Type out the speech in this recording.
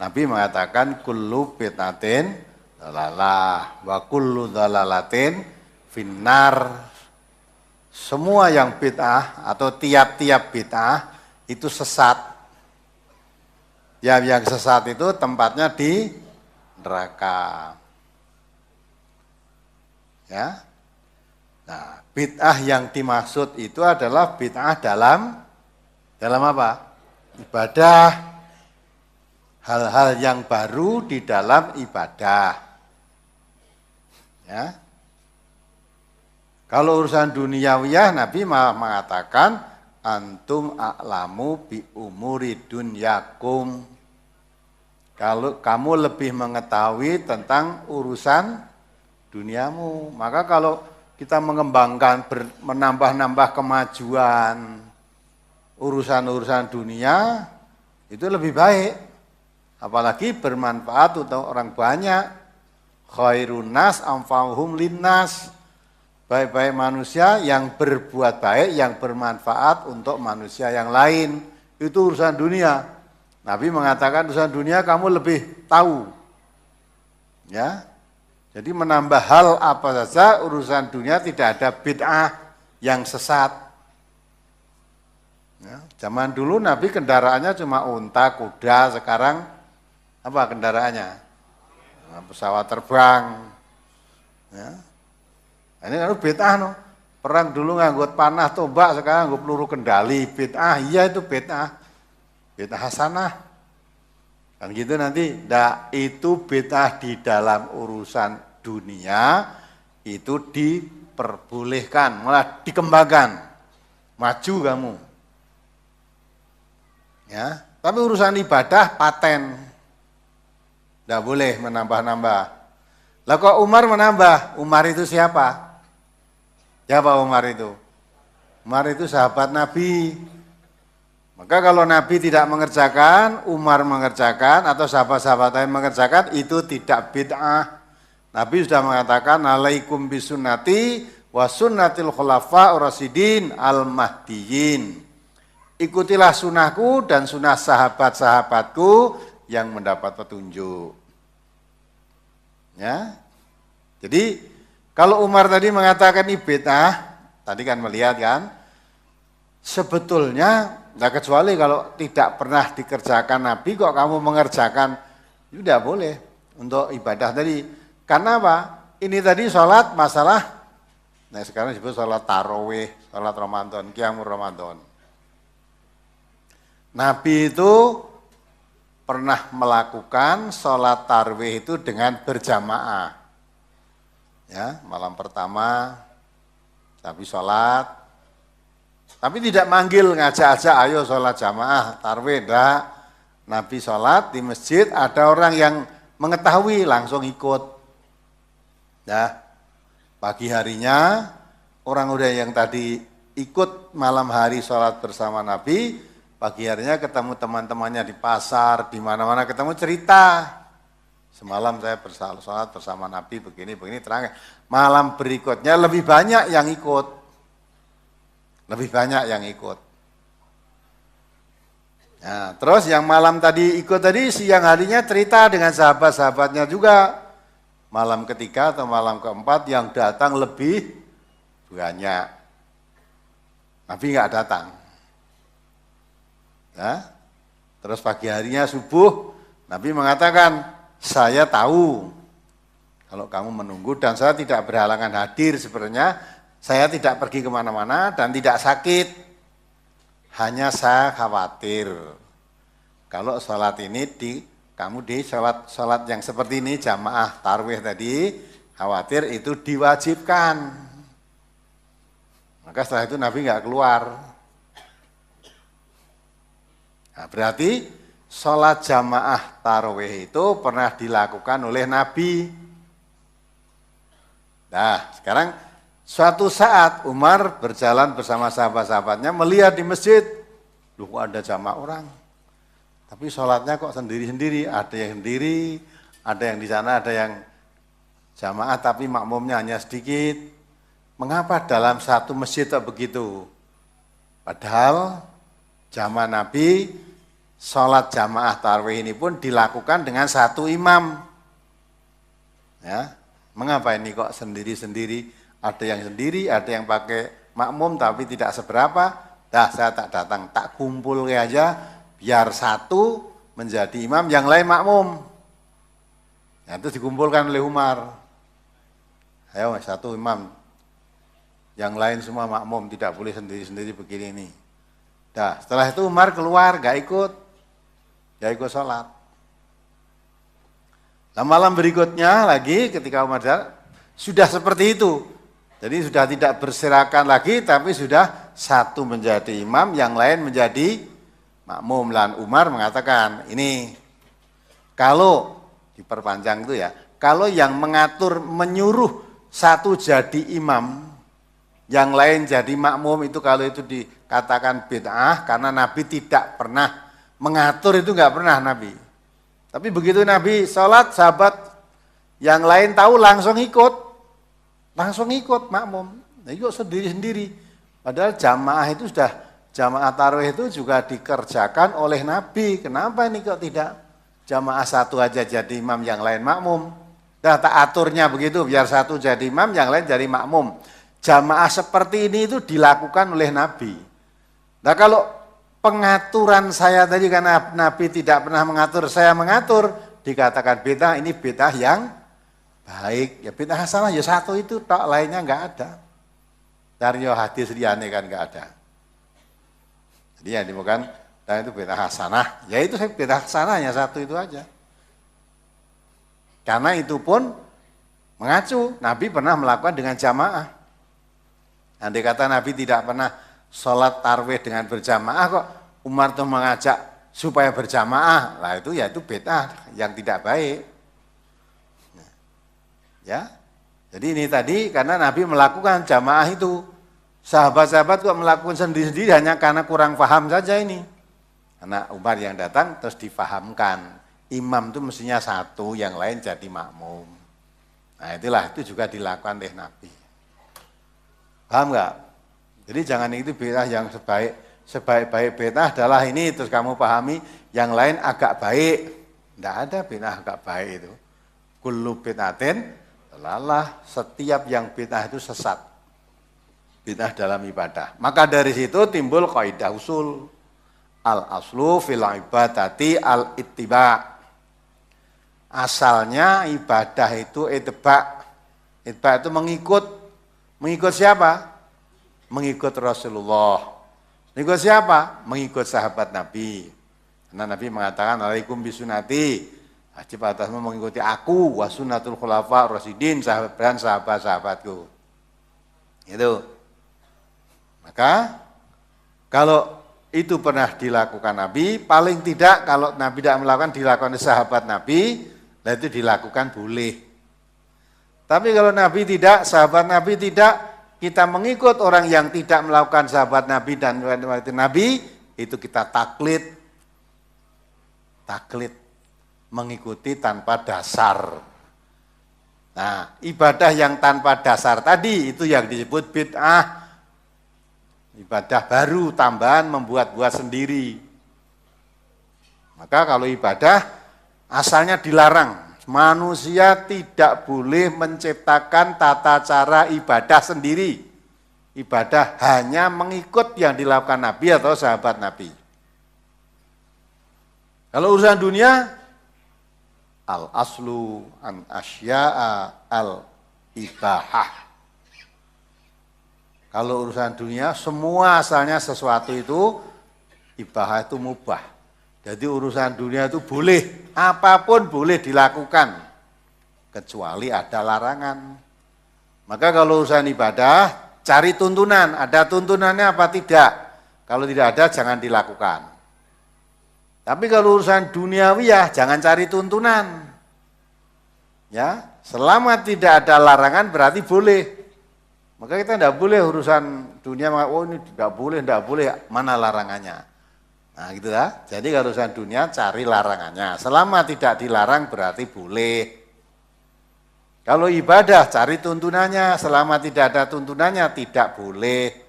Nabi mengatakan kullu bid'atin dhalalah wa kullu dhalalatin finnar. Semua yang bid'ah atau tiap-tiap bid'ah itu sesat. Yang sesat itu tempatnya di neraka. Ya. Nah, bid'ah yang dimaksud itu adalah bid'ah dalam apa? Ibadah. Hal-hal yang baru di dalam ibadah. Ya. Kalau urusan duniawiyah, Nabi mengatakan antum a'lamu bi umuri dunyakum. Kalau kamu lebih mengetahui tentang urusan duniamu, maka kalau kita mengembangkan, menambah-nambah kemajuan urusan-urusan dunia, itu lebih baik. Apalagi bermanfaat untuk orang banyak. Khairun nas anfa'uhum linnas. Baik-baik manusia yang berbuat baik, yang bermanfaat untuk manusia yang lain. Itu urusan dunia. Nabi mengatakan urusan dunia kamu lebih tahu. Ya. Jadi menambah hal apa saja urusan dunia, tidak ada bid'ah yang sesat. Ya. Zaman dulu Nabi kendaraannya cuma unta, kuda, sekarang apa kendaraannya? Pesawat terbang. Ya. Ini kan bid'ah no. Perang dulu nganggut panah tombak, sekarang nganggut peluru kendali. Bid'ah, iya itu bid'ah. Bid'ah hasanah. Kan gitu nanti. Nah, itu bid'ah di dalam urusan dunia itu diperbolehkan, malah dikembangkan. Maju kamu. Ya, tapi urusan ibadah paten. Tidak boleh menambah-nambah. Lah kok Umar menambah? Umar itu siapa? Siapa Umar itu? Umar itu sahabat Nabi. Maka kalau Nabi tidak mengerjakan, Umar mengerjakan, atau sahabat-sahabat lain mengerjakan, itu tidak bid'ah. Nabi sudah mengatakan, alaikum bisunnati wa sunnatil khulafa urasidin al-mahdiyin. Ikutilah sunnahku dan sunnah sahabat-sahabatku yang mendapat petunjuk. Ya. Jadi kalau Umar tadi mengatakan ini bid'ah, tadi kan melihat kan, sebetulnya, nah kecuali kalau tidak pernah dikerjakan Nabi, kok kamu mengerjakan, itu tidak boleh untuk ibadah tadi. Karena apa? Ini tadi sholat masalah, nah sekarang disebut sholat tarawih, sholat Ramadan, qiyamul Ramadan. Nabi itu pernah melakukan sholat tarawih itu dengan berjamaah. Ya, malam pertama Nabi sholat, tapi tidak manggil ngajak-ajak ayo sholat jamaah tarawih, enggak. Nabi sholat di masjid, ada orang yang mengetahui langsung ikut. Ya, pagi harinya orang-orang yang tadi ikut malam hari sholat bersama Nabi, pagi harinya ketemu teman-temannya di pasar, di mana-mana ketemu cerita. Semalam saya sholat bersama Nabi begini terang. Malam berikutnya lebih banyak yang ikut. Lebih banyak yang ikut. Nah, terus yang malam tadi ikut tadi, siang harinya cerita dengan sahabat-sahabatnya juga. Malam ketiga atau malam keempat yang datang lebih banyak. Nabi nggak datang. Nah, terus pagi harinya subuh, Nabi mengatakan, saya tahu kalau kamu menunggu dan saya tidak berhalangan hadir sebenarnya, saya tidak pergi kemana-mana dan tidak sakit, hanya saya khawatir kalau sholat ini kamu di sholat yang seperti ini jamaah tarawih tadi, khawatir itu diwajibkan. Maka setelah itu Nabi nggak keluar. Nah, berarti sholat jamaah tarawih itu pernah dilakukan oleh Nabi. Nah, sekarang suatu saat Umar berjalan bersama sahabat-sahabatnya melihat di masjid, loh kok ada jamaah orang. Tapi sholatnya kok sendiri-sendiri, ada yang sendiri, ada yang di sana, ada yang jamaah tapi makmumnya hanya sedikit. Mengapa dalam satu masjid tak begitu? Padahal zaman Nabi sholat jamaah tarawih ini pun dilakukan dengan satu imam. Ya, mengapa ini kok sendiri-sendiri? Ada yang sendiri, ada yang pakai makmum tapi tidak seberapa. Dah saya tak datang, tak kumpul aja, biar satu menjadi imam, yang lain makmum. Ya, itu dikumpulkan oleh Umar. Ayo satu imam, yang lain semua makmum, tidak boleh sendiri-sendiri begini ini. Dah, setelah itu Umar keluar, gak ikut sholat. Nah, malam berikutnya lagi ketika Umar sudah seperti itu. Jadi sudah tidak berserakan lagi, tapi sudah satu menjadi imam, yang lain menjadi makmum. Dan Umar mengatakan, ini kalau diperpanjang itu ya, kalau yang mengatur menyuruh satu jadi imam, yang lain jadi makmum, itu kalau itu dikatakan bid'ah, karena Nabi tidak pernah mengatur, itu enggak pernah Nabi. Tapi begitu Nabi sholat, sahabat yang lain tahu langsung ikut makmum. Nah, ikut sendiri-sendiri. Padahal jamaah itu sudah, jamaah tarawih itu juga dikerjakan oleh Nabi. Kenapa ini kok tidak jamaah satu aja jadi imam, yang lain makmum? Nah, tak aturnya begitu, biar satu jadi imam, yang lain jadi makmum. Jamaah seperti ini itu dilakukan oleh Nabi. Nah, kalau pengaturan saya tadi, karena Nabi tidak pernah mengatur, saya mengatur, dikatakan bid'ah, ini bid'ah yang baik. Ya bid'ah hasanah ya satu itu, tak lainnya enggak ada. Dari hadis liyane kan enggak ada. Jadi yang bukan, dan itu bid'ah hasanah, ya itu bid'ah hasanahnya satu itu aja. Karena itu pun mengacu, Nabi pernah melakukan dengan jamaah. Andai kata Nabi tidak pernah sholat tarawih dengan berjamaah, kok Umar tuh mengajak supaya berjamaah, lah itu ya itu bid'ah yang tidak baik. Ya, jadi ini tadi karena Nabi melakukan jamaah itu, sahabat-sahabat kok melakukan sendiri-sendiri hanya karena kurang paham saja ini. Karena Umar yang datang terus difahamkan, imam itu mestinya satu, yang lain jadi makmum. Nah itulah, itu juga dilakukan oleh Nabi. Paham nggak? Jadi jangan itu bid'ah yang sebaik-baik bid'ah adalah ini, terus kamu pahami yang lain agak baik. Tidak ada bid'ah agak baik itu. Kullu bid'atin dalalah, setiap yang bid'ah itu sesat. Bid'ah dalam ibadah. Maka dari situ timbul kaidah usul. Al-aslu fil ibadati al-ittiba. Asalnya ibadah itu ittiba. Ittiba itu mengikut. Mengikut siapa? Mengikut Rasulullah. Mengikut siapa? Mengikut sahabat Nabi. Karena Nabi mengatakan, alaikum bisunati, wajib atasmu mengikuti aku, wa sunnatul khulafa rasyidin, dan sahabat-sahabatku. Itu. Maka kalau itu pernah dilakukan Nabi, paling tidak kalau Nabi tidak melakukan, dilakukan oleh sahabat Nabi, nah itu dilakukan boleh. Tapi kalau Nabi tidak, sahabat Nabi tidak, kita mengikut orang yang tidak melakukan sahabat Nabi dan Nabi, itu kita taklid. Taklid, mengikuti tanpa dasar. Nah, ibadah yang tanpa dasar tadi, itu yang disebut bid'ah. Ibadah baru, tambahan, membuat-buat sendiri. Maka kalau ibadah, asalnya dilarang. Manusia tidak boleh menciptakan tata cara ibadah sendiri. Ibadah hanya mengikut yang dilakukan Nabi atau sahabat Nabi. Kalau urusan dunia, al-aslu an asya'a al-ibahah. Kalau urusan dunia, semua asalnya sesuatu itu, ibahah itu mubah. Jadi urusan dunia itu boleh, apapun boleh dilakukan, kecuali ada larangan. Maka kalau urusan ibadah, cari tuntunan, ada tuntunannya apa tidak. Kalau tidak ada, jangan dilakukan. Tapi kalau urusan duniawiyah, jangan cari tuntunan. Ya, selama tidak ada larangan berarti boleh. Maka kita tidak boleh urusan dunia, oh ini tidak boleh, mana larangannya. Nah gitu ya, jadi kalau urusan dunia cari larangannya, selama tidak dilarang berarti boleh. Kalau ibadah cari tuntunannya, selama tidak ada tuntunannya tidak boleh.